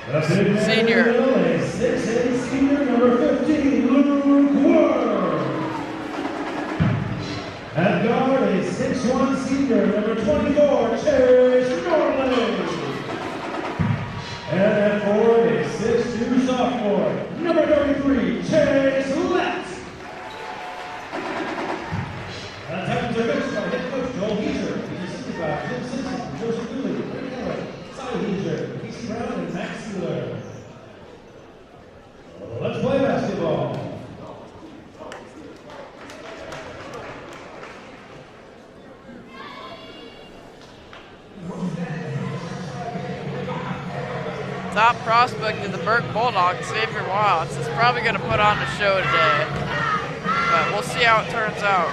Senior. 6'8" senior, number 15, Burke. At guard, a 6'1" senior, number 24, Chase Norley. And at forward, a 6'2" sophomore, number 33, Chase Lett. Titans are coached by head coach Joel Heiser. He's assisted by Jim Simpson, Joseph Dooley, Rick Miller, Cy Heiser, Casey Brown, and Max Sealer. Let's play basketball. Top prospect of the Burke Bulldogs, Xavier Watts, is probably going to put on the show today. But we'll see how it turns out.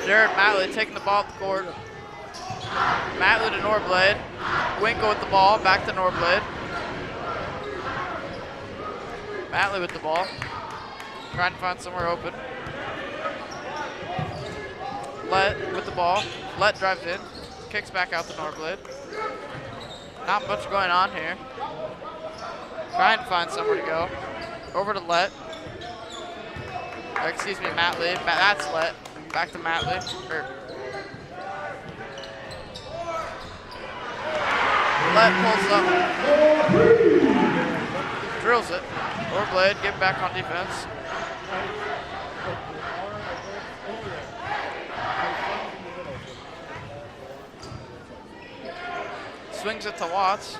Jared Matley taking the ball at the court. Matley to Norblade. Winkle with the ball, back to Norblade. Matley with the ball. Trying to find somewhere open. Lett with the ball. Lett drives in. Kicks back out to Norblade. Not much going on here. Trying to find somewhere to go. Over to Lett. Excuse me, Matley. That's Lett. Back to Matley. Lett pulls up. Drills it. Norblade, get back on defense. Swings it to Watts.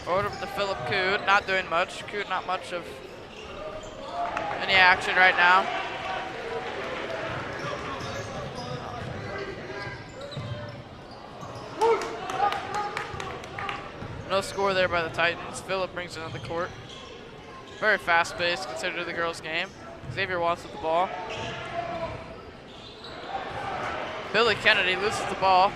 Over to Philip Cood, not doing much. Cood not much of any action right now. No score there by the Titans. Phillip brings it on the court. Very fast-paced considering the girls' game. Xavier Watts with the ball. Billy Kennedy loses the ball.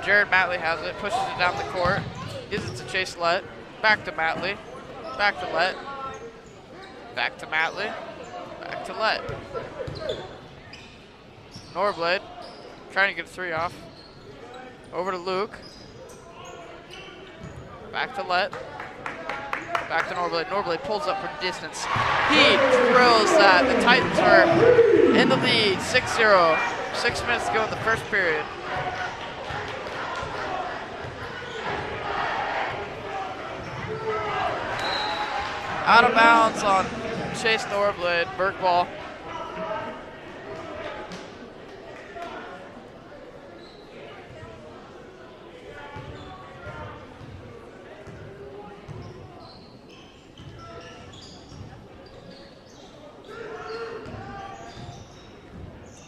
Jared Matley has it, pushes it down the court. Gives it to Chase Lett. Back to Matley. Back to Lett. Back to Matley. Back to Lett. Norblade trying to get a three off. Over to Luke. Back to Lett. Back to Norblade. Norblade pulls up from distance. He drills that. The Titans are in the lead, 6-0. 6 minutes to go in the first period. Out of bounds on Chase Norblade. Burke ball.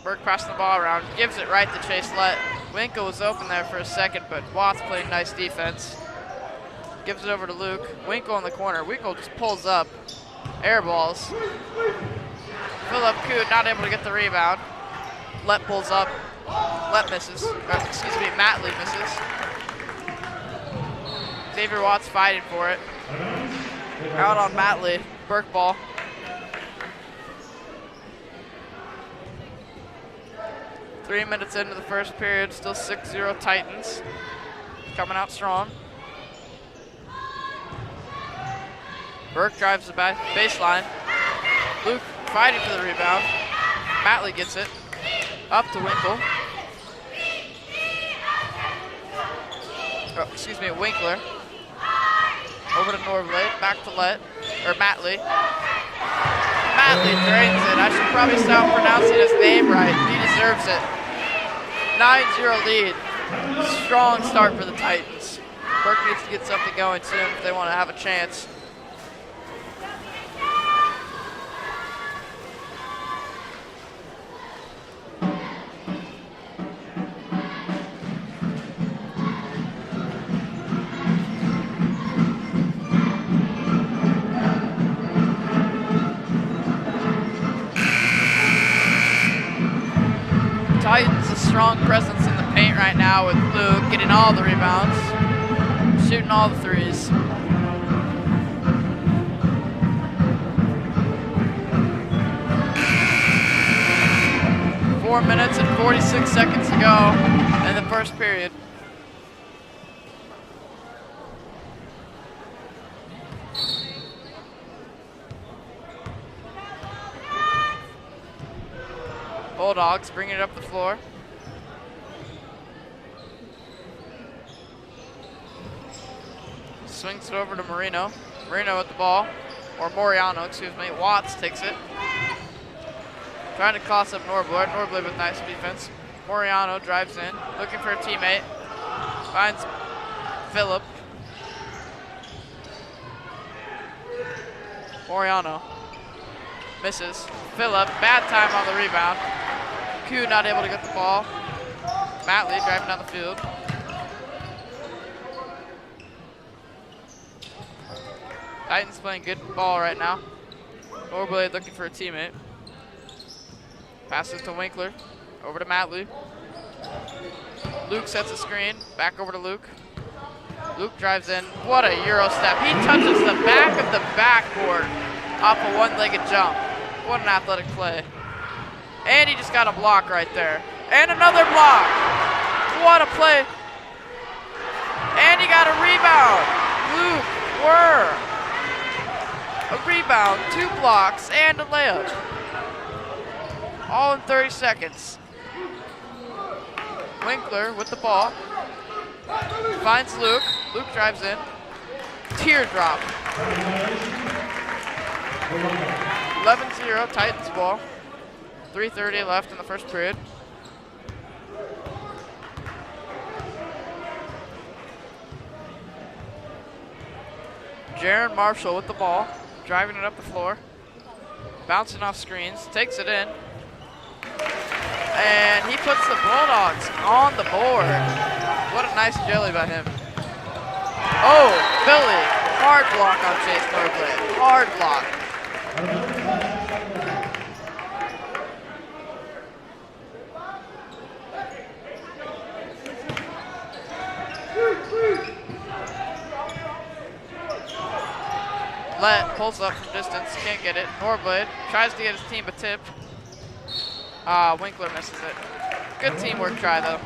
Burke passing the ball around, gives it right to Chase Lett. Winkle was open there for a second, but Watts played nice defense. Gives it over to Luke. Winkle in the corner. Winkle just pulls up. Air balls. Philip Cood not able to get the rebound. Lett pulls up. Lett misses. Excuse me, Matley misses. Xavier Watts fighting for it. Out on Matley. Burke ball. Three minutes into the first period, still 6-0 Titans. Coming out strong. Burke drives the baseline. Luke fighting for the rebound. Matley gets it. Up to Winkle. Oh, excuse me, Winkler. Over to Norblade, back to Matley. Matley drains it. I should probably stop pronouncing his name right. He deserves it. 9-0 lead. Strong start for the Titans. Burke needs to get something going soon if they want to have a chance. Titans a strong presence in the paint right now with Luke getting all the rebounds, shooting all the threes. Four minutes and 46 seconds to go in the first period. Bulldogs bringing it up the floor. Swings it over to Marino. Marino with the ball, or Moriano, excuse me. Watts takes it. Trying to cross up Norblade. Norblade with nice defense. Moriano drives in, looking for a teammate. Finds Phillip. Moriano misses. Phillip, bad time on the rebound. Q not able to get the ball. Matley driving down the field. Titans playing good ball right now. Norblade looking for a teammate. Passes to Winkler. Over to Matley. Luke sets a screen. Back over to Luke. Luke drives in. What a Euro step. He touches the back of the backboard off a one-legged jump. What an athletic play. And he just got a block right there. And another block. What a play. And he got a rebound. Luke Were. A rebound, 2 blocks, and a layup. All in 30 seconds. Winkler with the ball. Finds Luke. Luke drives in. Teardrop. 11-0, Titans ball. 3:30 left in the first period. Jaron Marshall with the ball. Driving it up the floor. Bouncing off screens. Takes it in. And he puts the Bulldogs on the board. What a nice jelly by him. Oh, Billy. Hard block on Chase Norblade. Hard block. Let pulls up from distance. Can't get it. Norblade tries to get his team a tip. Winkler misses it. Good teamwork try, though.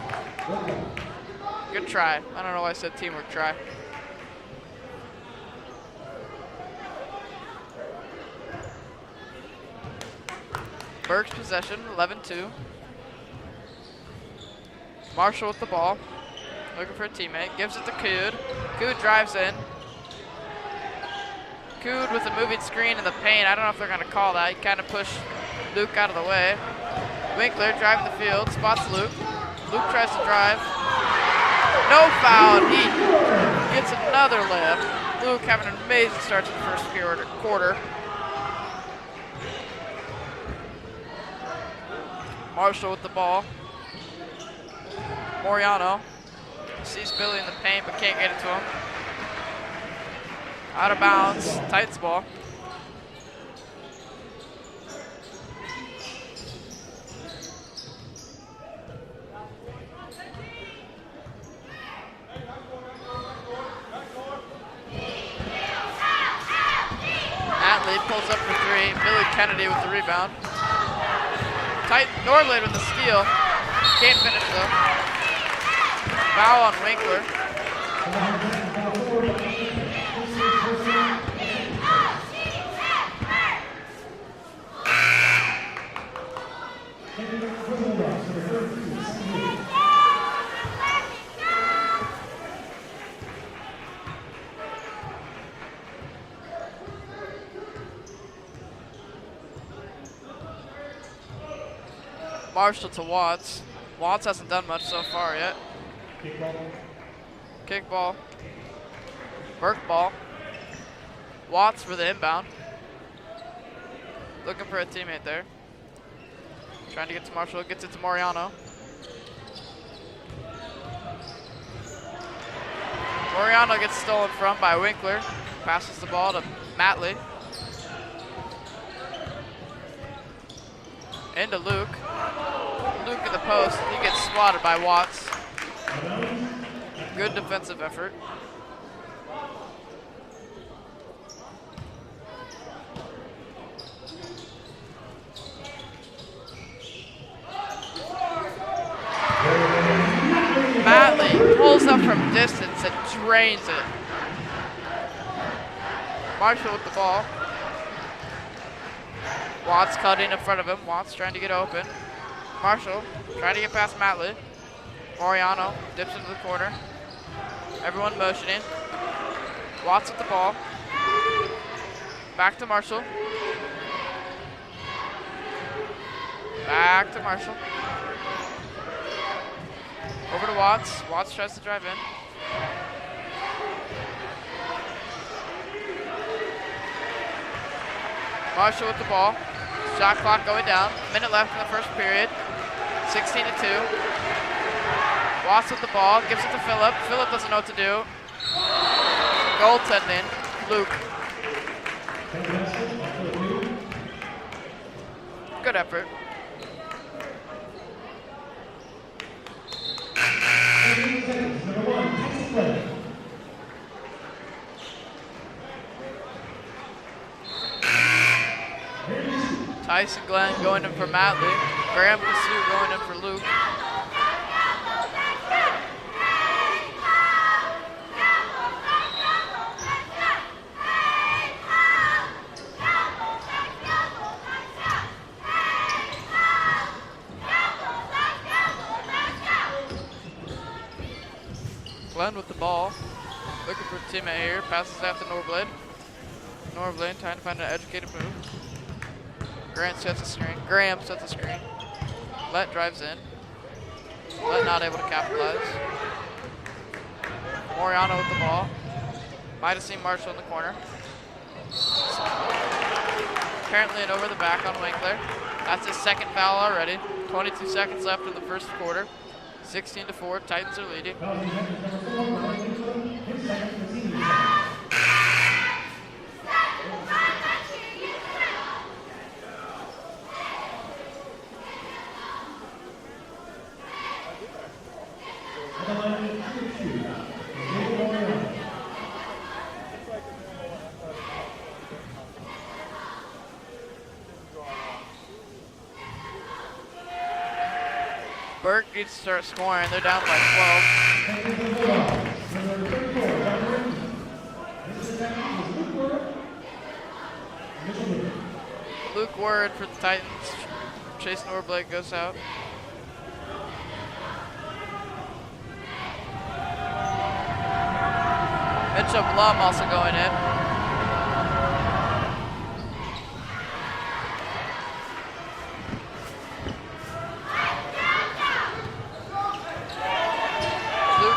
Good try. I don't know why I said teamwork try. Burke's possession, 11-2. Marshall with the ball. Looking for a teammate. Gives it to Cood. Cood drives in. Cood with a moving screen in the paint. I don't know if they're going to call that. He kind of pushed Luke out of the way. Winkler driving the field, spots Luke. Luke tries to drive. No foul. He gets another layup. Luke having an amazing start to the first quarter. Marshall with the ball. Moriano sees Billy in the paint but can't get it to him. Out of bounds, Titans ball. Atley pulls up for 3. Billy Kennedy with the rebound. Norblade with the steal. Can't finish though. Foul on Winkler. Marshall to Watts. Watts hasn't done much so far yet. Kick ball. Burke ball. Watts for the inbound. Looking for a teammate there. Trying to get to Marshall. Gets it to Moriano. Moriano gets stolen from by Winkler. Passes the ball to Matley. Into Luke. Luke in the post. He gets swatted by Watts. Good defensive effort. Matley pulls up from distance and drains it. Marshall with the ball. Watts cutting in front of him. Watts trying to get open. Marshall trying to get past Matley. Moriano dips into the corner. Everyone motioning. Watts with the ball. Back to Marshall. Back to Marshall. Over to Watts. Watts tries to drive in. Marshall with the ball. Shot clock going down. Minute left in the first period. 16-2. Watts with the ball. Gives it to Phillip. Phillip doesn't know what to do. Goaltending. Luke. Good effort. Tyson Glenn going in for Matley. Graham Pursuit going in for Luke. Glenn with the ball. Looking for a teammate here. Passes out to Norblade. Norblade trying to find an educated move. Graham sets a screen. Let drives in. Let not able to capitalize. Moriano with the ball. Might have seen Marshall in the corner. Apparently an over the back on Winkler. That's his second foul already. 22 seconds left in the first quarter. 16-4, Titans are leading. Burke needs to start scoring. They're down by 12. Luke Word for the Titans. Chase Norblake goes out. Mitchell Blum also going in.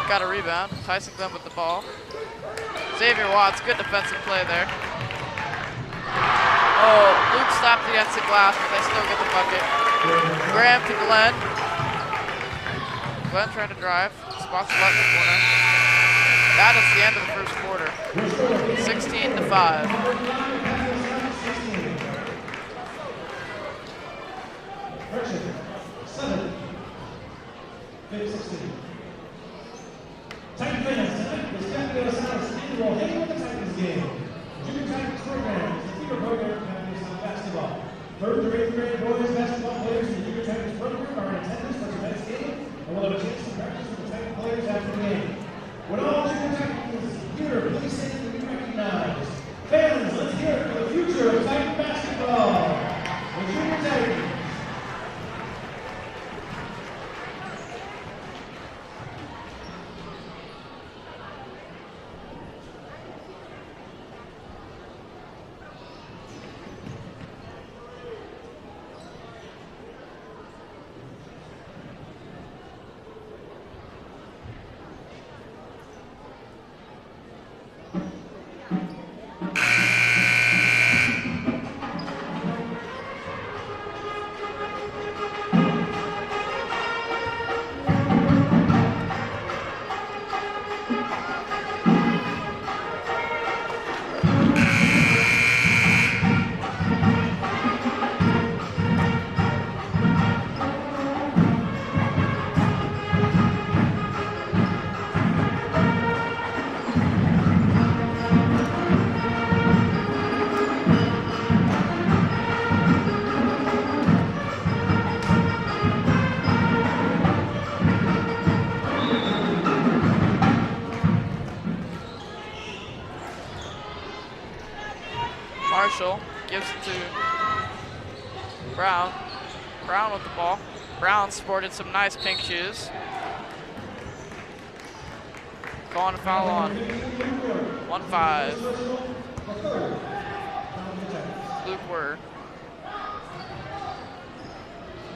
Got a rebound. Tyson Glenn with the ball. Xavier Watts, good defensive play there. Oh, Luke stopped against the glass, but they still get the bucket. Graham to Glenn. Glenn trying to drive. Spots the left in the corner. That is the end of the first quarter. 16-5. Titan fans, tonight is Captain Osa's annual Hang with the Titans game. Junior Titans program is the feeder program for Captain Osa basketball. Third through eighth grade boys basketball players in the Junior Titans program are in attendance for tonight's game and will have a chance to practice with the Titan players after the game. Would all Junior Titans here please stand to be recognized? Fans, let's hear it for the future of Titan basketball. The Junior Titans. Marshall gives it to Brown. Brown with the ball. Brown sported some nice pink shoes. Calling a foul on 1-5. Luke Word.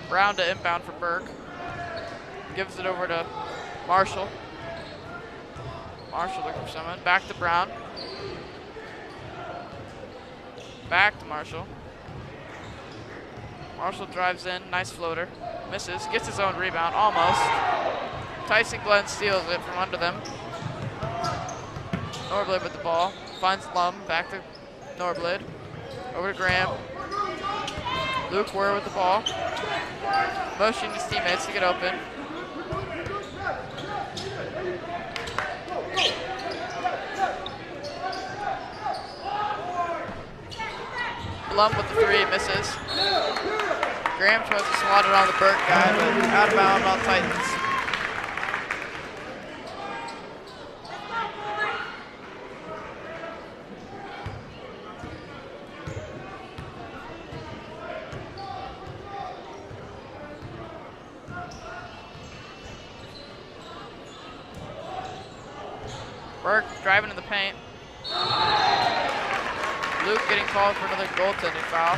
Brown to inbound for Burke. Gives it over to Marshall. Marshall looking for someone. Back to Brown. Back to Marshall. Marshall drives in. Nice floater. Misses. Gets his own rebound. Almost. Tyson Glenn steals it from under them. Norblade with the ball. Finds Lum. Back to Norblade. Over to Graham. Luke Ware with the ball. Motioning his teammates to get open. Lum with the three, misses. Graham tries to swat it on the Burke guy, but out of bounds on Titans. Burke driving in the paint. Luke getting called for another goaltending foul.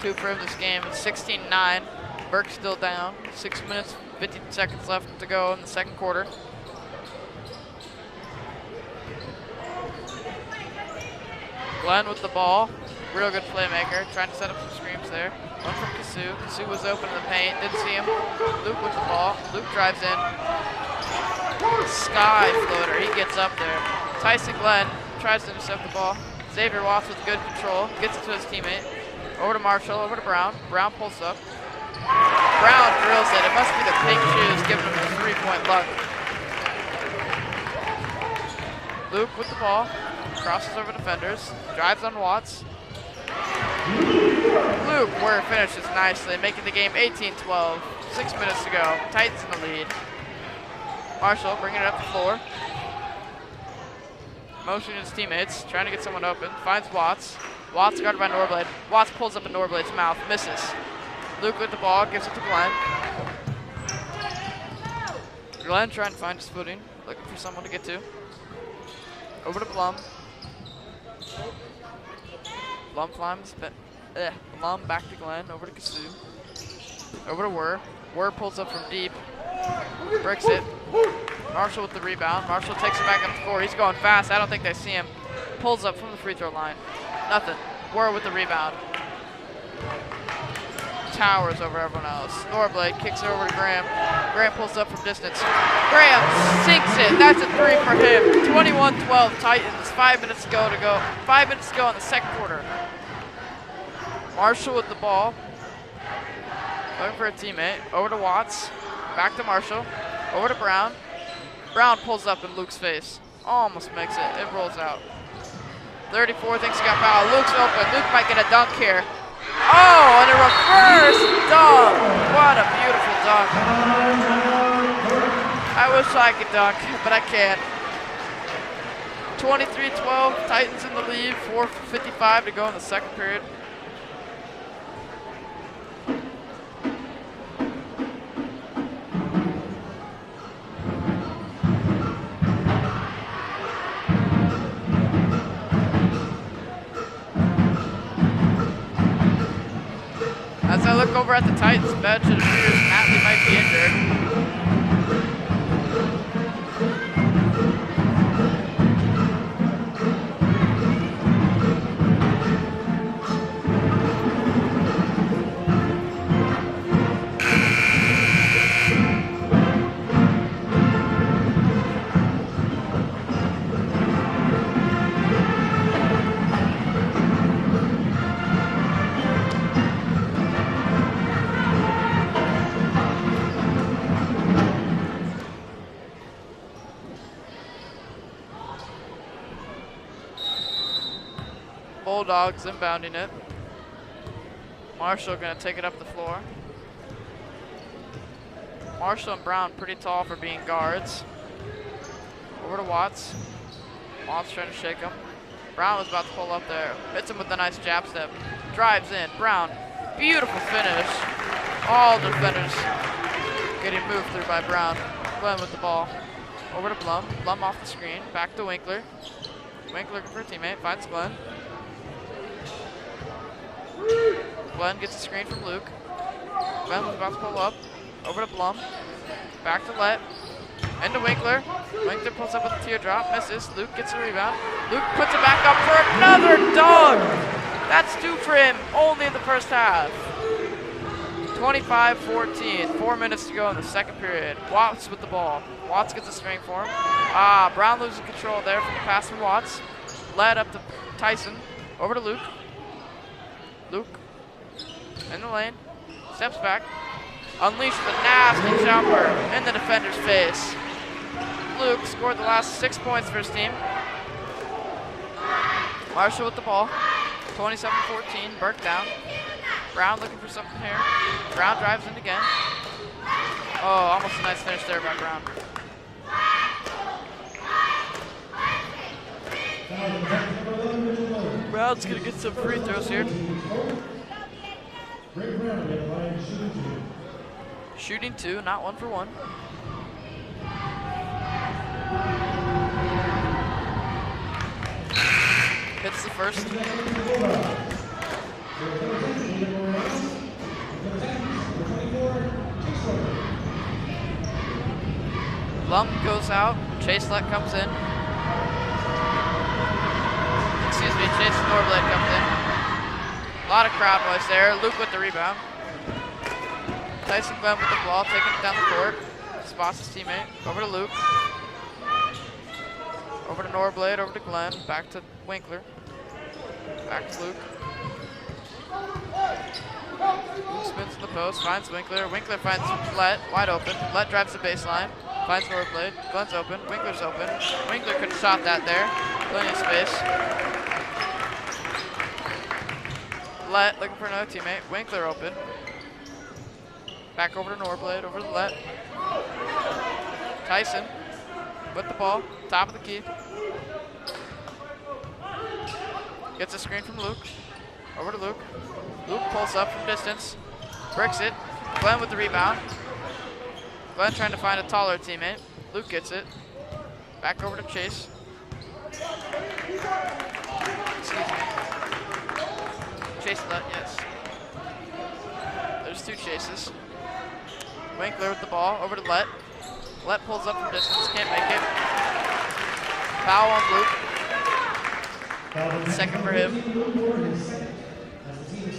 2 for him this game. It's 16-9. Burke's still down. 6 minutes, 50 seconds left to go in the second quarter. Glenn with the ball. Real good playmaker. Trying to set up some screens there. One from Kasu. Kasu was open in the paint. Didn't see him. Luke with the ball. Luke drives in. Sky floater. He gets up there. Tyson Glenn tries to intercept the ball. Xavier Watts with good control. Gets it to his teammate. Over to Marshall. Over to Brown. Brown pulls up. Brown drills it. It must be the pink shoes giving him the 3-point luck. Luke with the ball. Crosses over defenders. Drives on Watts. Luke Ware finishes nicely, making the game 18-12. 6 minutes to go. Titans in the lead. Marshall bringing it up the floor. Motioning his teammates, trying to get someone open. Finds Watts. Watts guarded by Norblade. Watts pulls up in Norblade's mouth, misses. Luke with the ball, gives it to Glenn. Glenn trying to find his footing, looking for someone to get to. Over to Blum. Blum climbs, Blum back to Glenn, over to Kasu. Over to Ware. Ware pulls up from deep. Breaks it. Marshall with the rebound. Marshall takes it back up the floor. He's going fast. I don't think they see him. Pulls up from the free throw line. Nothing. Ware with the rebound. Towers over everyone else. Norblade kicks it over to Graham. Graham pulls up from distance. Graham sinks it. That's a 3 for him. 21-12 Titans. 5 minutes to go. 5 minutes to go in the second quarter. Marshall with the ball. Looking for a teammate. Over to Watts. Back to Marshall. Over to Brown. Brown pulls up in Luke's face. Almost makes it. It rolls out. 34 thinks he got fouled. Luke's open. Luke might get a dunk here. Oh, and a reverse dunk. What a beautiful dunk. I wish I could dunk, but I can't. 23-12. Titans in the lead. 4:55 to go in the second period. As I look over at the Titans bench, it appears Matley might be injured. Bulldogs inbounding it. Marshall gonna take it up the floor. Marshall and Brown pretty tall for being guards. Over to Watts. Watts trying to shake him. Brown was about to pull up there. Hits him with a nice jab step. Drives in. Brown. Beautiful finish. All defenders getting moved through by Brown. Glenn with the ball. Over to Blum. Blum off the screen. Back to Winkler. Winkler looking for a teammate. Finds Glenn. Glenn gets a screen from Luke. Glenn was about to pull up. Over to Blum. Back to Let. Into Winkler. Winkler pulls up with a teardrop. Misses. Luke gets a rebound. Luke puts it back up for another dunk. That's 2 for him. Only in the first half. 25-14. 4 minutes to go in the second period. Watts with the ball. Watts gets a screen for him. Brown loses control there from the pass from Watts. Led up to Tyson. Over to Luke. Luke. In the lane. Steps back. Unleashes a nasty jumper in the defender's face. Luke scored the last 6 points for his team. Marshall with the ball. 27-14. Burke down. Brown looking for something here. Brown drives in again. Oh, almost a nice finish there by Brown. Brown's gonna get some free throws here. Shooting 2, not 1 for 1. Hits the first. Lump goes out. Chase Let comes in. Excuse me, Chase Norblade comes in. A lot of crowd noise there. Luke with the rebound. Tyson Glenn with the ball, taking it down the court. Spots his teammate. Over to Luke. Over to Norblade, over to Glenn. Back to Winkler. Back to Luke. Luke spins in the post, finds Winkler. Winkler finds Let, wide open. Let drives the baseline. Finds Norblade. Glenn's open. Winkler's open. Winkler could have shot that there. Plenty of space. Let looking for another teammate. Winkler open. Back over to Norblade, over to Let. Tyson with the ball, top of the key. Gets a screen from Luke. Over to Luke. Luke pulls up from distance. Bricks it. Glenn with the rebound. Glenn trying to find a taller teammate. Luke gets it. Back over to Chase. Excuse me. Chase Let, yes. There's 2 chases. Winkler with the ball, over to Let. Let pulls up from distance, can't make it. Foul on Luke. Second for him.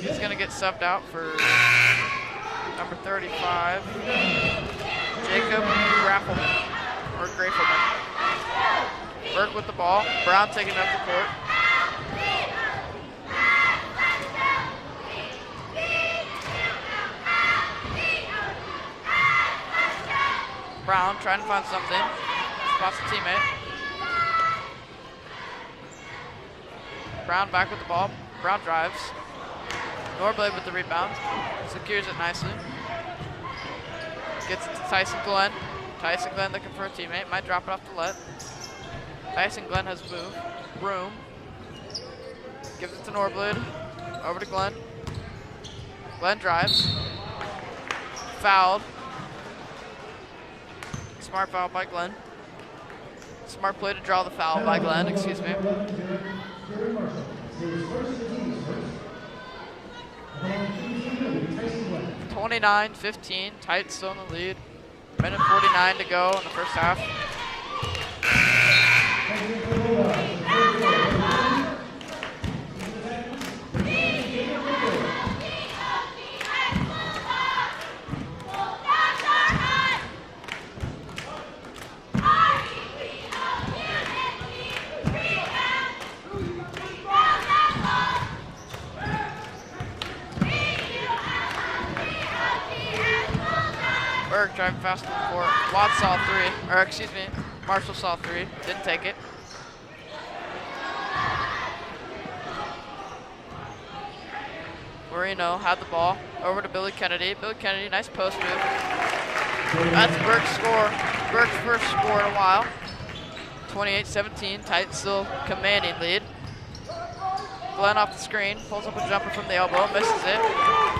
He's gonna get subbed out for number 35, Jacob Graffelman, or Grafelman. Burke with the ball, Brown taking up the court. Brown trying to find something. Spots a teammate. Brown back with the ball. Brown drives. Norblade with the rebound. Secures it nicely. Gets it to Tyson Glenn. Tyson Glenn looking for a teammate. Might drop it off to Let. Tyson Glenn has room. Gives it to Norblade. Over to Glenn. Glenn drives. Fouled. Smart foul by Glenn. Smart play to draw the foul by Glenn, excuse me. 29-15, Titans still in the lead. Minute 49 to go in the first half. Burke driving fast to the court. Watts saw 3, or excuse me, Marshall saw 3, didn't take it. Marino had the ball, over to Billy Kennedy. Billy Kennedy, nice post move. That's Burke's score, Burke's first score in a while. 28-17, Titans still commanding lead. Glenn off the screen, pulls up a jumper from the elbow, misses it.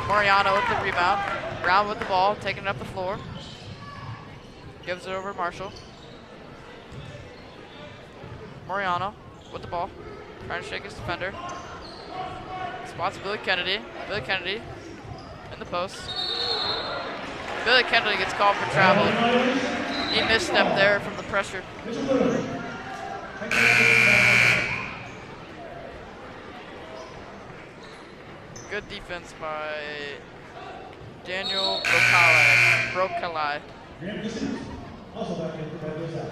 Moriano with the rebound. Brown with the ball, taking it up the floor. Gives it over to Marshall. Moriano with the ball, trying to shake his defender. Spots Billy Kennedy. Billy Kennedy in the post. Billy Kennedy gets called for travel. He misstepped there from the pressure. Good defense by Daniel Brokali. Also back in for this out.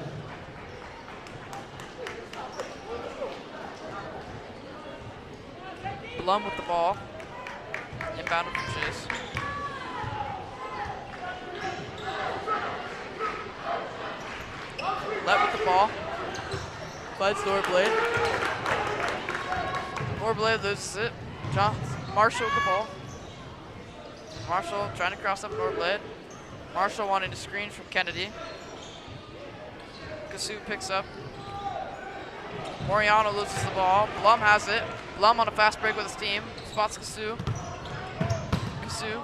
Blum with the ball. Inbounded from Chase. Let with the ball. Finds Norblade. Norblade loses it. Marshall with the ball. Marshall trying to cross up Norblade. Marshall wanting to screen from Kennedy. Kasu picks up. Moriano loses the ball. Blum has it. Blum on a fast break with his team. Spots Kasu. Kasu.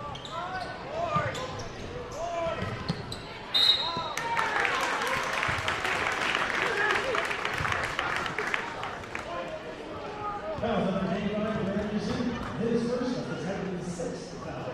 His first one is having the sixth foul.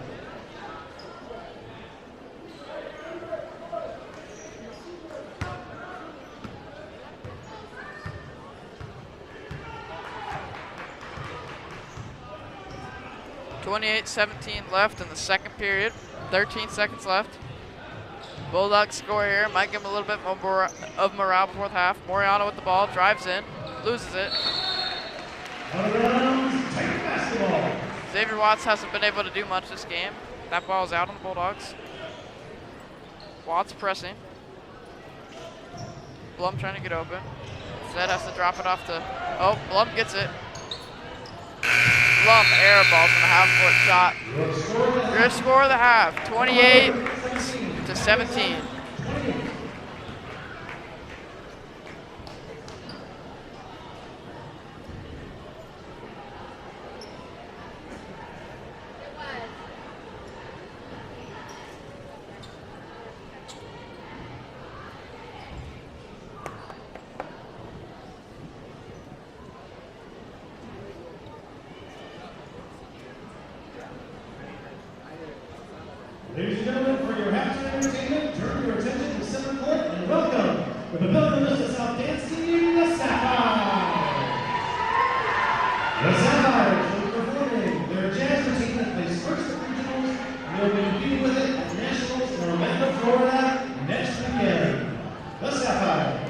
.17 left in the second period. 13 seconds left. Bulldogs score here. Might give them a little bit more of morale before the half. Moriano with the ball, drives in, loses it. Xavier Watts hasn't been able to do much this game. That ball is out on the Bulldogs. Watts pressing. Blum trying to get open. Zed has to drop it off to, oh, Blum gets it. Blum air balls on a half-court shot. Your score of the half, 28-17. Ladies and gentlemen, for your halftime entertainment, turn your attention to center court and welcome the Papillion La Vista South Dance Team, the Sapphires. The Sapphires will be performing their jazz routine that plays first at regionals, and they'll be competing with it at nationals in Orlando, Florida next weekend. The Sapphires.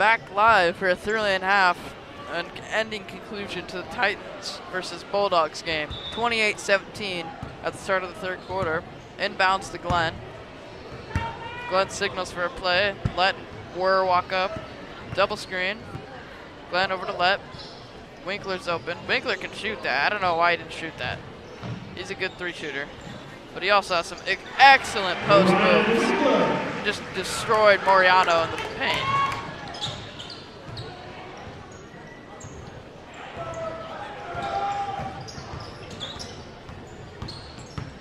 back live for a 3.5 and ending conclusion to the Titans versus Bulldogs game. 28-17 at the start of the third quarter. Inbounds to Glenn. Glenn signals for a play. Let Wurr walk up. Double screen. Glenn over to Let. Winkler's open. Winkler can shoot that. I don't know why he didn't shoot that. He's a good 3-shooter. But he also has some excellent post moves. Just destroyed Moriano in the paint.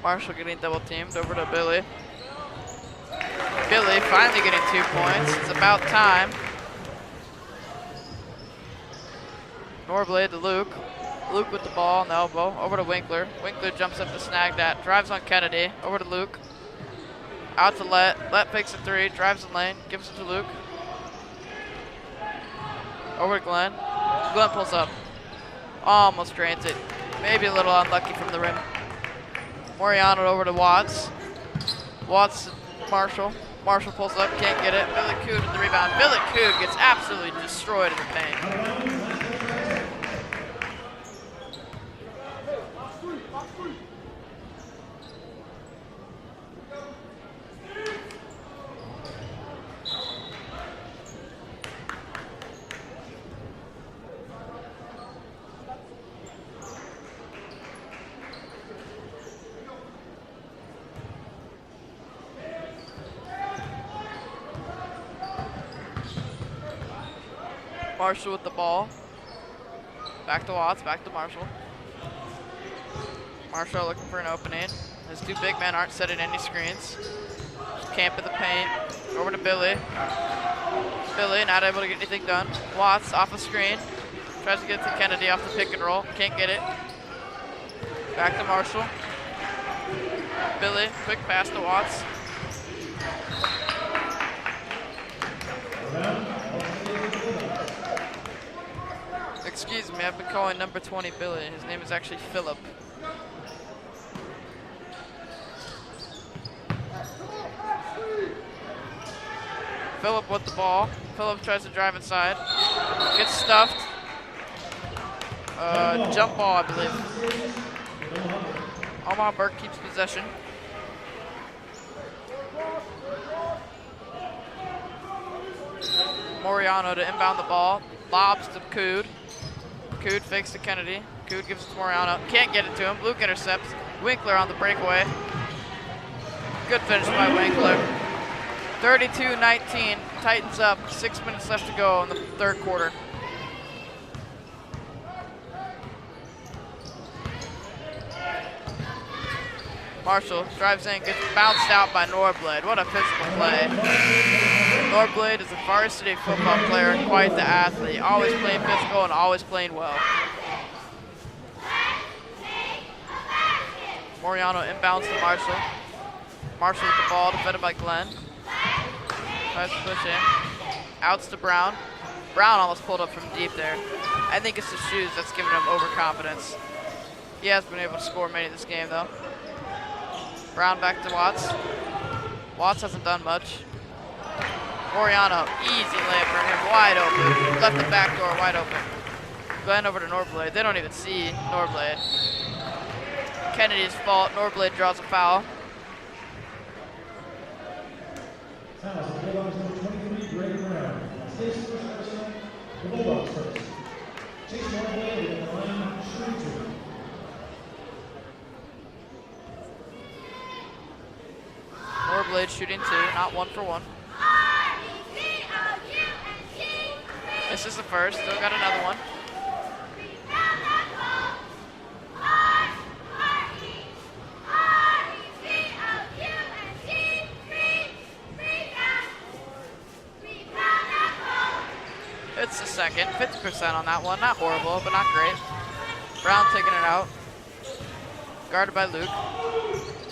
Marshall getting double teamed over to Billy. Billy finally getting 2 points. It's about time. Norblade to Luke. Luke with the ball on the elbow. Over to Winkler. Winkler jumps up to snag that. Drives on Kennedy. Over to Luke. Out to Let. Let fakes a 3. Drives the lane. Gives it to Luke. Over to Glenn. Glenn pulls up. Almost drains it. Maybe a little unlucky from the rim. Moriano over to Watts. Watts to Marshall. Marshall pulls up. Can't get it. Billy Cood with the rebound. Billy Cood gets absolutely destroyed in the paint. Marshall with the ball. Back to Watts, back to Marshall. Marshall looking for an opening. His 2 big men aren't setting any screens. Just camp in the paint. Over to Billy. Billy not able to get anything done. Watts off a screen. Tries to get to Kennedy off the pick and roll. Can't get it. Back to Marshall. Billy, quick pass to Watts. Excuse me, I've been calling number 20 Billy. His name is actually Philip. Philip with the ball. Philip tries to drive inside. Gets stuffed. Jump ball, I believe. Omaha Burke keeps possession. Moriano to inbound the ball. Lobs to Cood. Cood fakes to Kennedy. Cood gives it to Moriano. Can't get it to him. Luke intercepts. Winkler on the breakaway. Good finish by Winkler. 32-19. Titans up. 6 minutes left to go in the third quarter. Marshall drives in, gets bounced out by Norblade. What a physical play. Norblade is a varsity football player and quite the athlete. Always playing physical and always playing well. Moriano inbounds to Marshall. Marshall with the ball, defended by Glenn. Tries to push in. Outs to Brown. Brown almost pulled up from deep there. I think it's the shoes that's giving him overconfidence. He has been able to score many this game though. Brown back to Watts. Watts hasn't done much. Moriano, easy layup for him, wide open. Left the back door wide open. Glenn over to Norblade. They don't even see Norblade. Kennedy's fault. Norblade draws a foul. Norblade shooting 2, not 1 for 1. This is the first, still got another one. It's the second, 50% on that one. Not horrible, but not great. Brown taking it out. Guarded by Luke.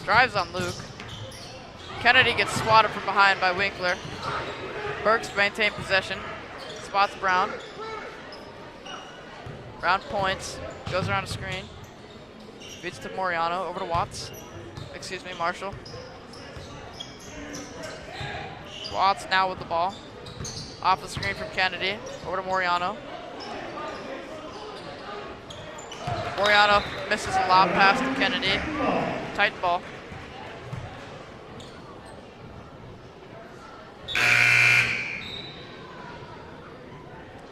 Drives on Luke. Kennedy gets swatted from behind by Winkler. Burke's maintained possession. Spots Brown. Brown points. Goes around a screen. Beats to Moriano. Over to Watts. Excuse me, Marshall. Watts now with the ball. Off the screen from Kennedy, over to Moriano. Moriano misses a lob pass to Kennedy. Tight ball.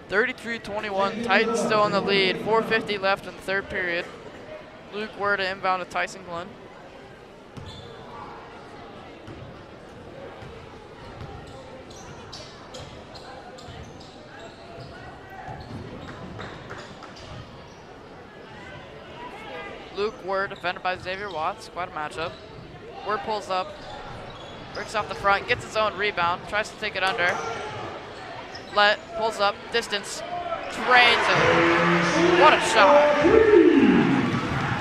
(33-21). Titans still in the lead. 4:50 left in the third period. Luke Ware to inbound to Tyson Glenn. Luke Ware defended by Xavier Watts. Quite a matchup. Ware pulls up, breaks off the front, gets his own rebound, tries to take it under. Let, pulls up, distance, drains it. What a shot.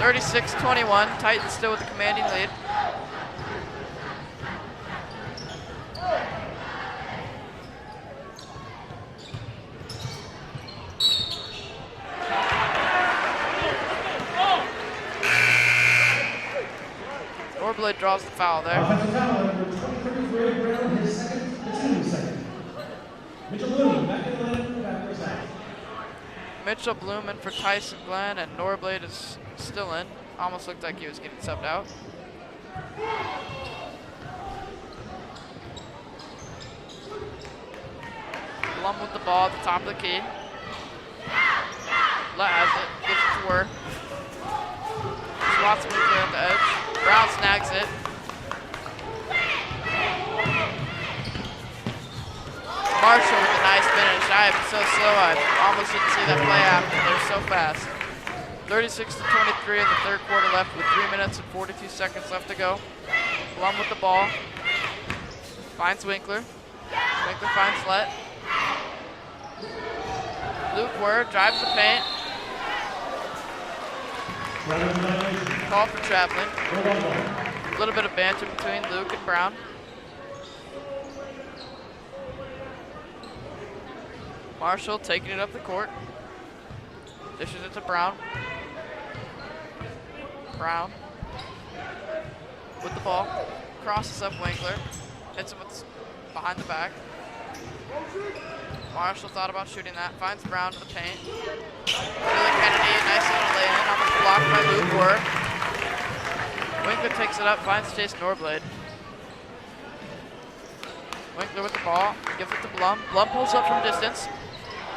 36-21, Titans still with the commanding lead. Norblade draws the foul there. Offensive foul, number 23 for Ed Brown, his second, the team's second. Mitchell Bloom, back in the line for the back first half. Mitchell Bloom in for Tyson Glenn, and Norblade is still in. Almost looked like he was getting subbed out. Blum with the ball at the top of the key. Let has it, gives it to Ware. Lots of movement at the edge. Brown snags it. Marshall with a nice finish. I am so slow, I almost didn't see that play after. They're so fast. 36-23 in the third quarter left with 3 minutes and 42 seconds left to go. Blum with the ball. Finds Winkler. Winkler finds Let. Luke Ware drives the paint. Call for traveling. A little bit of banter between Luke and Brown. Marshall taking it up the court. Dishes it to Brown. Brown with the ball. Crosses up Winkler. Hits him with behind the back. Marshall thought about shooting that. Finds Brown to the paint. Billy Kennedy, nice little lay-in. Almost blocked by Luke Ware. Winkler takes it up, finds Chase Norblade. Winkler with the ball, gives it to Blum. Blum pulls up from distance.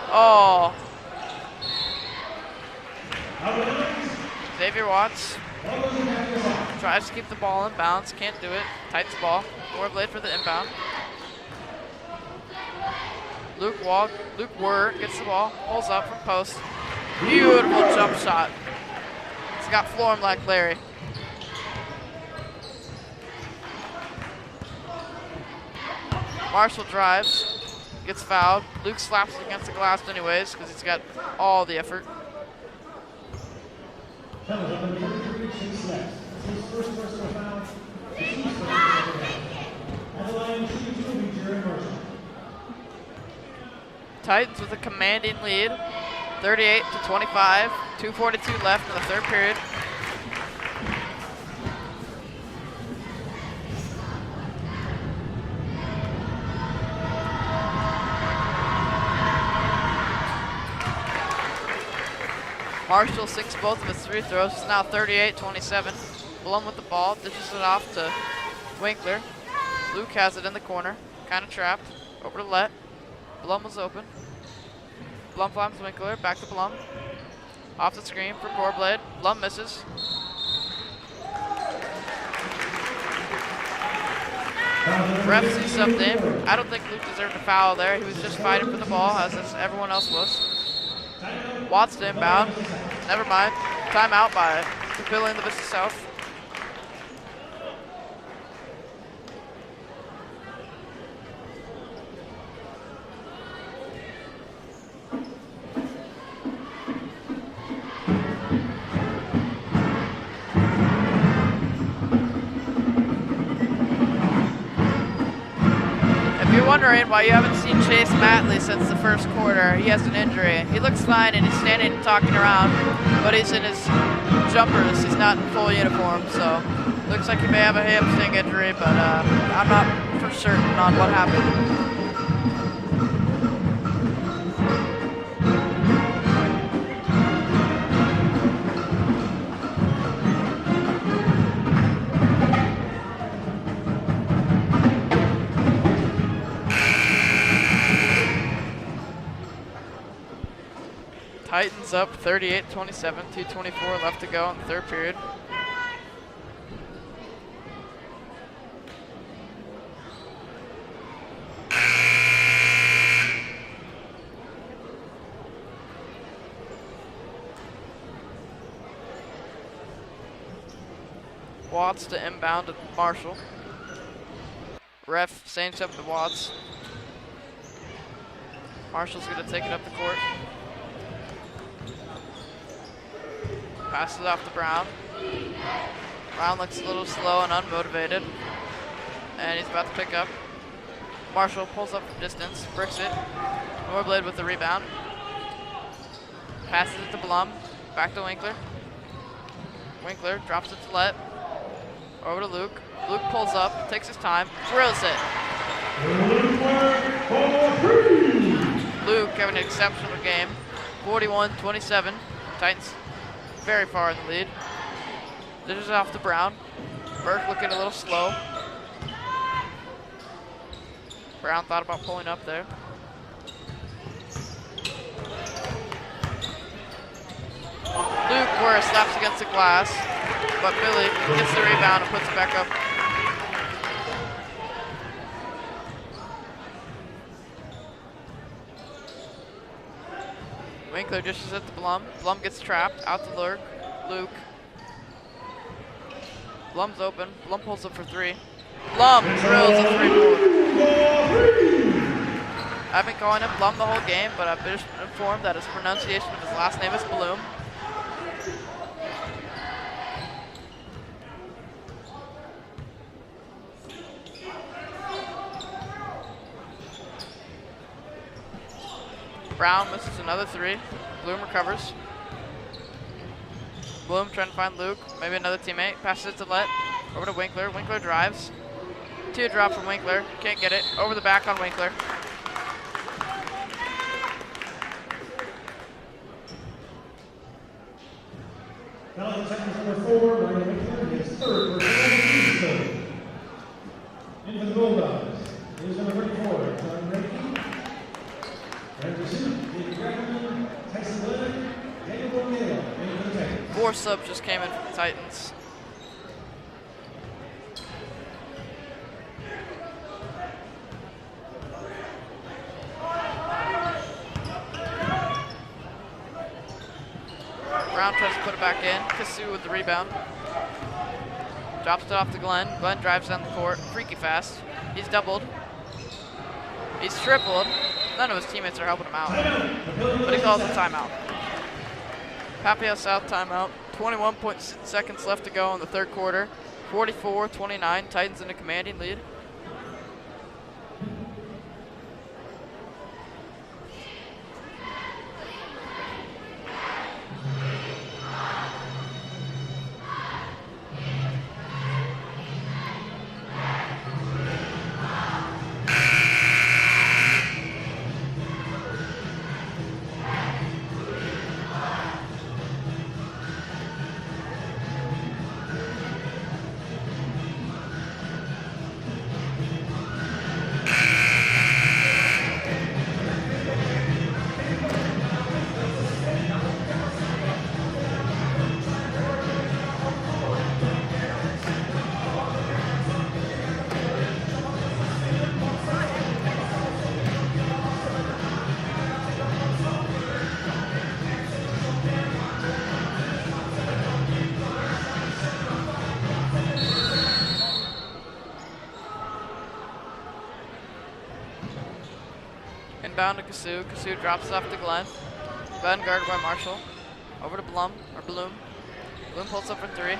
Oh. Xavier Watts tries to keep the ball in bounds, can't do it. Tights the ball. Norblade for the inbound. Luke Ware gets the ball, pulls up from post. Beautiful jump shot. He's got form like Larry. Marshall drives, gets fouled. Luke slaps it against the glass anyways because he's got all the effort. Titans with a commanding lead, 38-25, 2:42 left in the third period. Marshall sinks both of his free throws. It's now 38-27. Blum with the ball, dishes it off to Winkler. Luke has it in the corner, kind of trapped. Over to Let. Blum was open. Blum finds Winkler, back to Blum. Off the screen for Norblade. Blum misses. Ref sees something. I don't think Luke deserved a foul there. He was just fighting for the ball, as everyone else was. Watts to inbound. Never mind. Timeout by Papillion La Vista South. Wondering why you haven't seen Chase Matley since the first quarter. He has an injury. He looks fine and he's standing and talking around, but he's in his jumpers. He's not in full uniform, so looks like he may have a hamstring injury, but I'm not for certain on what happened. Titans up 38-27, 2:24 left to go in the third period. Watts to inbound to Marshall. Ref same step to Watts. Marshall's gonna take it up the court. Passes off to Brown. Brown looks a little slow and unmotivated. And he's about to pick up. Marshall pulls up from distance, bricks it. Norblade with the rebound. Passes it to Blum. Back to Winkler. Winkler drops it to Let. Over to Luke. Luke pulls up, takes his time, drills it. Luke having an exceptional game. 41-27. Titans very far in the lead. Dishes off to Brown. Burke looking a little slow. Brown thought about pulling up there. Luke where slaps against the glass, but Billy gets the rebound and puts it back up. Winkler dishes it to Blum. Blum gets trapped, out to Luke. Blum's open. Blum pulls up for three. Blum drills a three-pointer. I've been calling him Blum the whole game, but I've been informed that his pronunciation of his last name is Bloom. Brown misses another three. Bloom recovers. Bloom trying to find Luke, maybe another teammate. Passes it to Let. Over to Winkler. Winkler drives. Teardrop from Winkler. Can't get it. Over the back on Winkler. Now the second number 4, Ryan Winkler, his third for in for the Bulldogs. Here's number 34, John Reiki. Four subs just came in for the Titans. Brown tries to put it back in. Kasu with the rebound. Drops it off to Glenn. Glenn drives down the court. Freaky fast. He's doubled. He's tripled. None of his teammates are helping him out. But he calls a timeout. Papillion South timeout. 21.6 seconds left to go in the third quarter. 44-29. Titans in a commanding lead. Inbound to Kasu. Kasu drops it off to Glenn. Glenn guarded by Marshall. Over to Bloom. Bloom pulls up for three.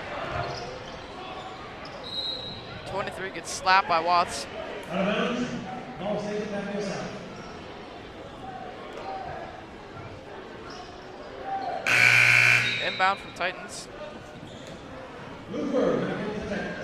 23 gets slapped by Watts. Out of bounds. Ball stays at Papillion South. Inbound from Titans. Luke Burke back into the Titans.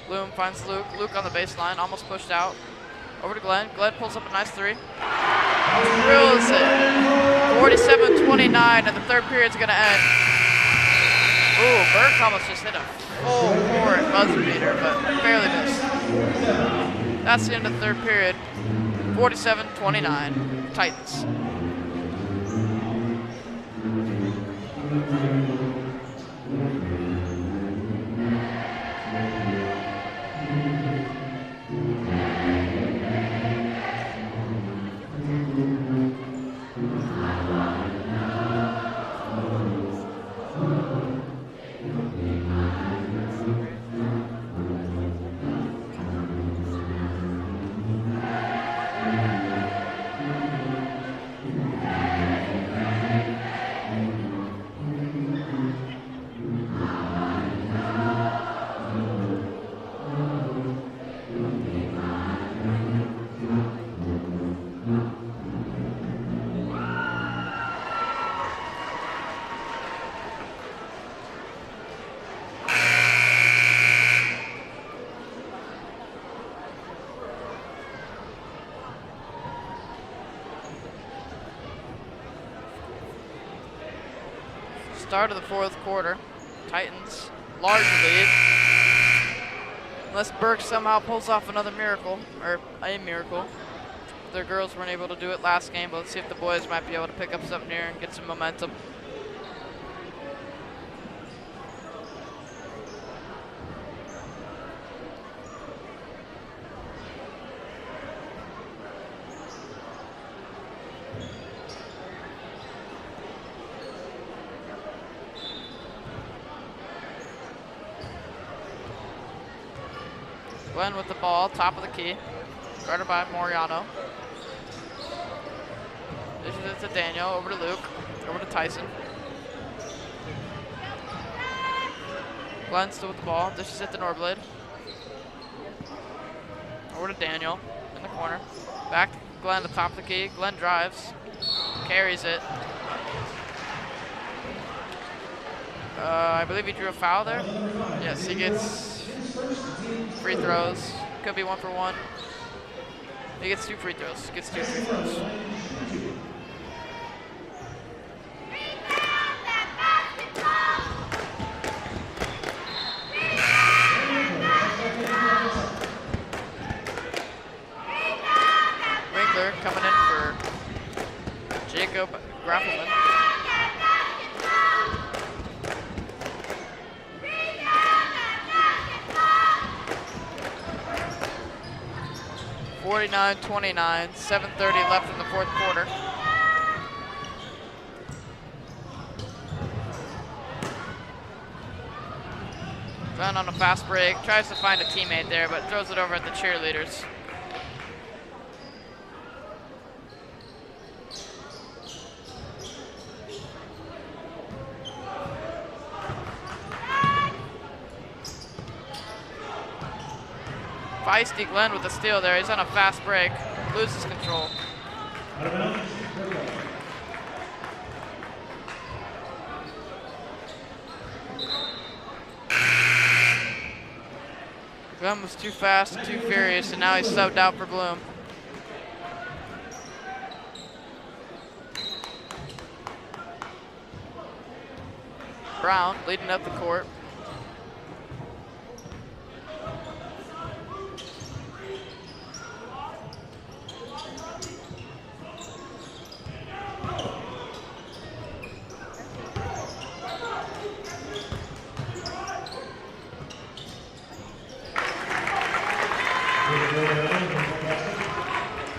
Bloom finds Luke. Luke on the baseline, almost pushed out. Over to Glenn. Glenn pulls up a nice three. Drills it. 47-29, and the third period's gonna end. Ooh, Burke almost just hit a full court buzzer beater, but barely missed. That's the end of the third period. 47-29, Titans. Start of the fourth quarter. Titans, large lead. Unless Burke somehow pulls off another miracle, or a miracle. Their girls weren't able to do it last game, but let's see if the boys might be able to pick up something here and get some momentum. Glenn with the ball, top of the key, guarded by Moriano. This is it to Daniel, over to Luke, over to Tyson. Glenn still with the ball, this is it to Norblade. Over to Daniel, in the corner. Back to Glenn, the top of the key. Glenn drives, carries it. I believe he drew a foul there. Yes, he gets free throws. Could be 1 for 1. He gets 2 free throws. Gets 2 free throws. Winkler coming in for Jacob Graffelman. (49-29), 7:30 left in the fourth quarter. Glenn on a fast break, tries to find a teammate there, but throws it over at the cheerleaders. Feisty Glenn with the steal there. He's on a fast break. Loses control. Glenn was too fast and too furious, and now he's subbed out for Bloom. Brown leading up the court.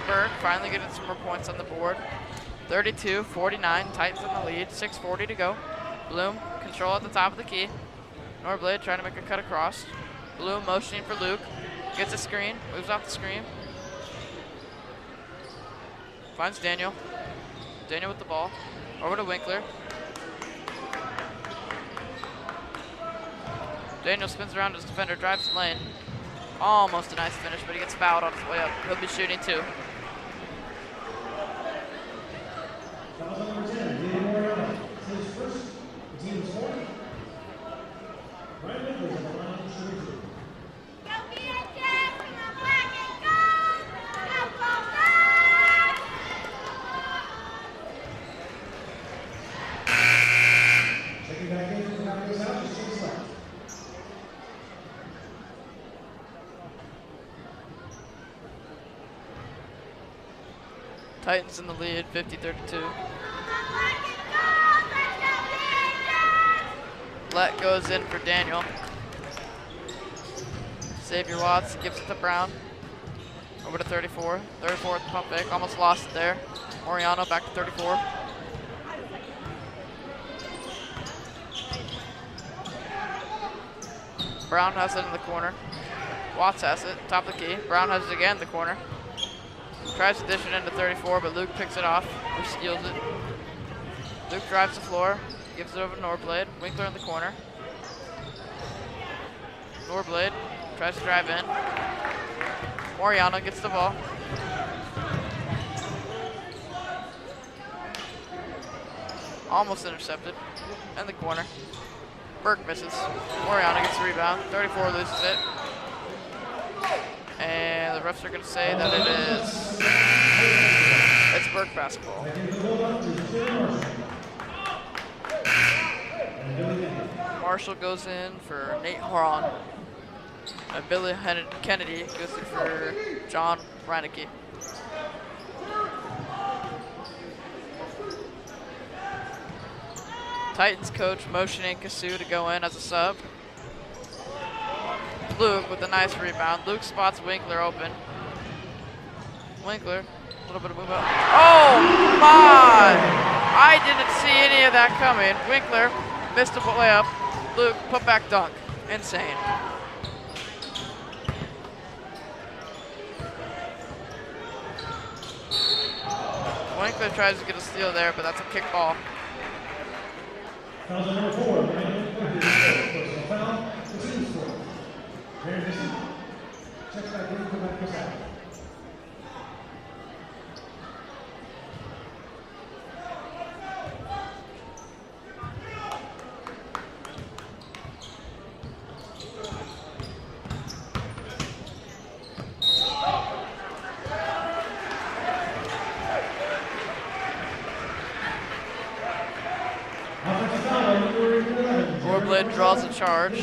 Burke finally getting some more points on the board. 32-49, Titans in the lead, 6:40 to go. Bloom, control at the top of the key. Norblade trying to make a cut across. Bloom motioning for Luke, gets a screen, moves off the screen. Finds Daniel. Daniel with the ball, over to Winkler. Daniel spins around his defender, drives the lane. Almost a nice finish, but he gets fouled on his way up. He'll be shooting 2. Titans in the lead, 50-32. Let goes in for Daniel. Xavier Watts gives it to Brown. Over to 34. 34 with the pump fake. Almost lost it there. Moriano back to 34. Brown has it in the corner. Watts has it, top of the key. Brown has it again in the corner. Tries to dish it into 34, but Luke picks it off, or steals it. Luke drives the floor, gives it over to Norblade. Winkler in the corner. Norblade tries to drive in. Moriano gets the ball. Almost intercepted in the corner. Burke misses. Moriano gets the rebound. 34 loses it. And the refs are going to say that it's Burke basketball. Marshall goes in for Nate Horan. And Billy Kennedy goes in for John Reinecke. Titans coach motioning Kasu to go in as a sub. Luke with a nice rebound. Luke spots Winkler open. Winkler, a little bit of move up. Oh my! I didn't see any of that coming. Winkler missed a layup. Luke, put back dunk. Insane. Winkler tries to get a steal there, but that's a kick ball. Foul number 4, personal foul, the team score. Very busy. Check back in, come back us out. Norblade draws a charge.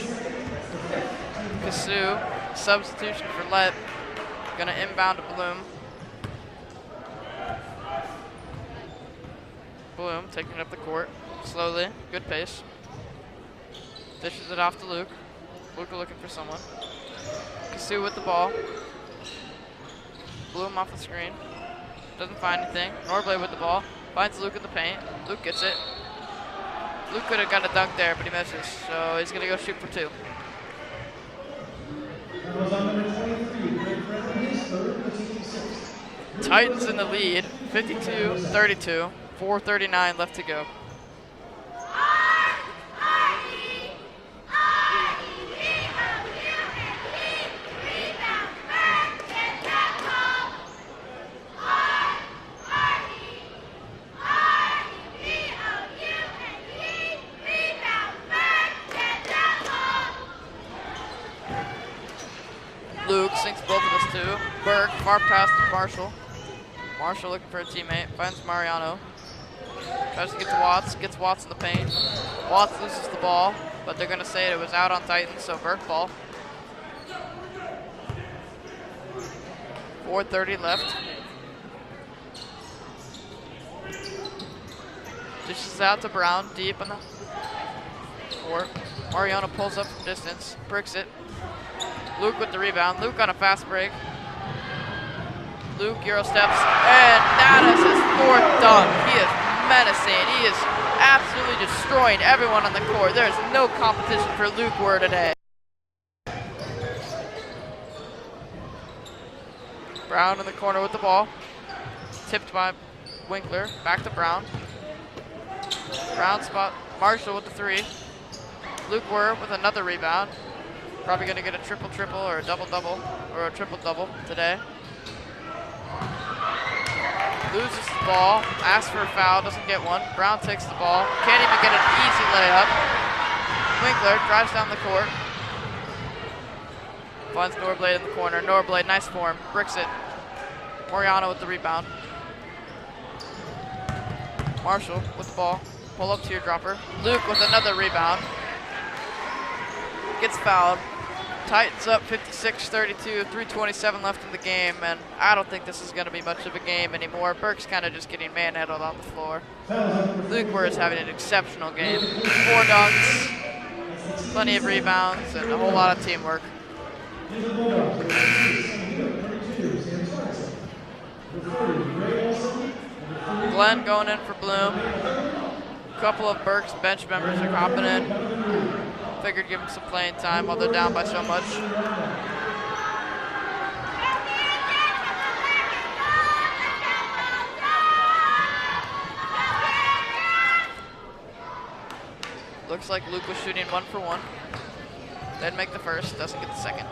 Kasu, substitution for Let. Gonna inbound to Bloom. Bloom taking it up the court slowly, good pace. Dishes it off to Luke. Luke looking for someone. Kasu with the ball. Bloom off the screen. Doesn't find anything. Norblade with the ball. Finds Luke in the paint. Luke gets it. Luke could have got a dunk there, but he misses. So he's going to go shoot for 2. Titans in the lead, 52-32. 4:39 left to go. Luke sinks both of us too. Burke, far pass to Marshall. Marshall looking for a teammate, finds Mariano. Tries to get to Watts, gets Watts in the paint. Watts loses the ball, but they're gonna say it was out on Titans, so Burke ball. 4:30 left. Dishes out to Brown, deep in the court. Mariano pulls up from distance, bricks it. Luke with the rebound. Luke on a fast break. Luke Euro steps, and that is his 4th dunk. He is menacing. He is absolutely destroying everyone on the court. There is no competition for Luke Ware today. Brown in the corner with the ball. Tipped by Winkler. Back to Brown. Brown spot Marshall with the 3. Luke Ware with another rebound. Probably going to get a triple-triple or a double-double or a triple-double today. Loses the ball, asks for a foul, doesn't get one. Brown takes the ball, can't even get an easy layup. Winkler drives down the court. Finds Norblade in the corner. Norblade, nice form, bricks it. Moriano with the rebound. Marshall with the ball, pull-up teardropper. Luke with another rebound. Gets fouled. Titans up 56-32, 3:27 left in the game, and I don't think this is going to be much of a game anymore. Burke's kind of just getting manhandled on the floor. Luke Ware is having an exceptional game. 4 dunks, plenty of rebounds, and a whole lot of teamwork. Glenn going in for Bloom. A couple of Burke's bench members are hopping in. Figured give them some playing time while they're down by so much. Looks like Luke was shooting 1 for 1. Didn't make the first, doesn't get the second.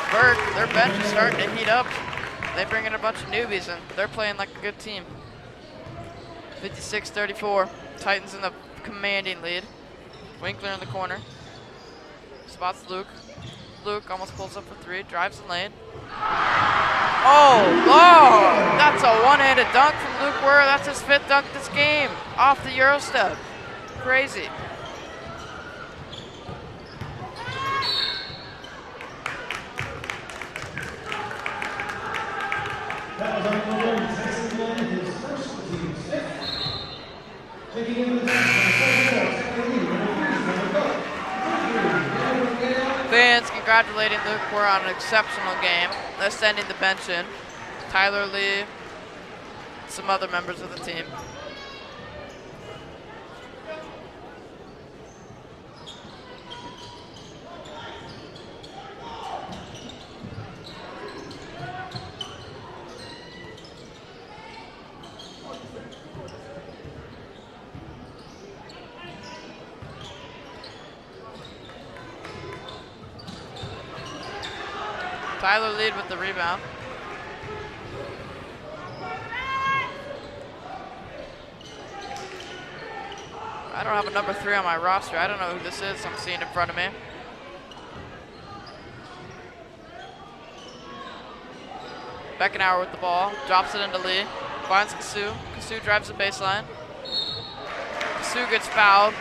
Burke, their bench is starting to heat up. They bring in a bunch of newbies and they're playing like a good team. 56-34, Titans in the commanding lead. Winkler in the corner. Spots Luke. Luke almost pulls up for 3, drives the lane. Oh, Lord! That's a one-handed dunk from Luke Ware. That's his 5th dunk this game. Off the Euro step. Crazy. That was on the one. Texas Glenn, his first team 6th. Taking in the Fans congratulating Luke Ware on an exceptional game. They're sending the bench in. Tyler Lee, some other members of the team. Tyler Lee with the rebound. I don't have a number 3 on my roster. I don't know who this is I'm seeing in front of me. Beckenauer with the ball, drops it into Lee, finds Kasu. Kasu drives the baseline. Kasu gets fouled.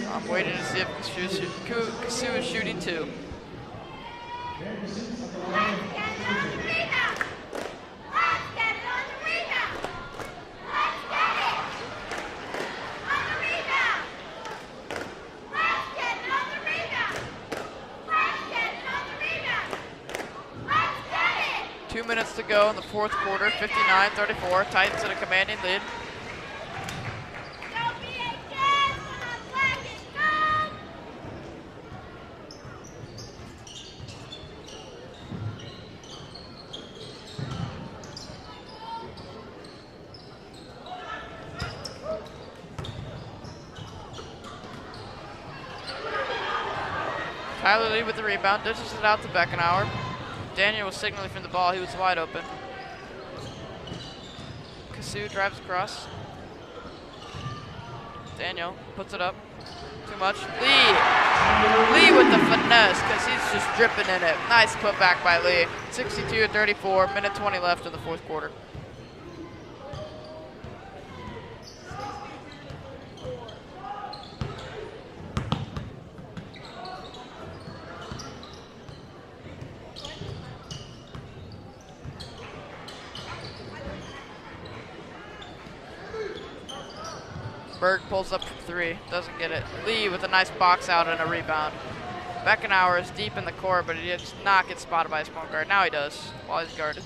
I'm waiting to see if Kasu is shooting 2. Minutes to go in the 4th quarter, 59-34. Titans in a commanding lead. Tyler Lee with the rebound, dishes it out to Beckenauer. Daniel was signaling from the ball, he was wide open. Kasu drives across. Daniel puts it up. Too much. Lee with the finesse, because he's just dripping in it. Nice putback by Lee. 62-34, minute 20 left in the 4th quarter. Burke pulls up from 3, doesn't get it. Lee with a nice box out and a rebound. Beckenauer is deep in the court, but he does not get spotted by his point guard. Now he does, while he's guarded.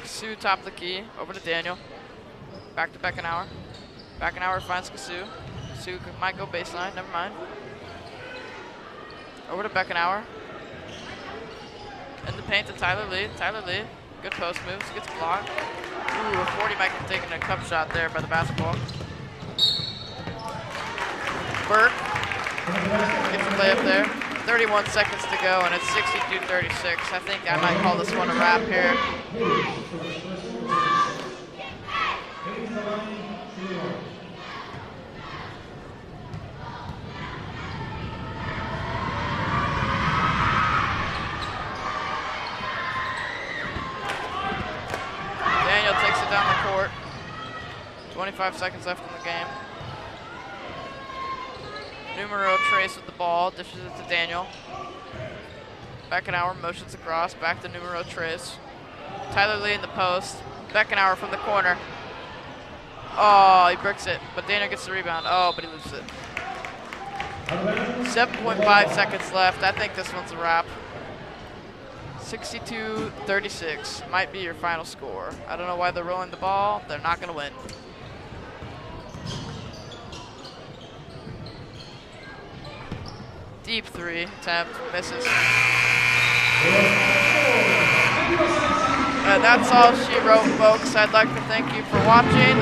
Kasu top of the key, over to Daniel. Back to Beckenauer. Beckenauer finds Kasu. Kasu might go baseline, never mind. Over to Beckenauer. In the paint to Tyler Lee. Tyler Lee, good post moves, gets blocked. Ooh, a 40 might have taken a cup shot there by the basketball. Burke gets a layup there. 31 seconds to go, and it's 62-36. I think I might call this one a wrap here. 25 seconds left in the game. Numero Trace with the ball, dishes it to Daniel. Beckenauer motions across, back to Numero Trace. Tyler Lee in the post. Beckenauer from the corner. Oh, he bricks it, but Daniel gets the rebound. Oh, but he loses it. 7.5 seconds left. I think this one's a wrap. 62-36 might be your final score. I don't know why they're rolling the ball. They're not going to win. Deep three attempt, misses. And that's all she wrote, folks. I'd like to thank you for watching.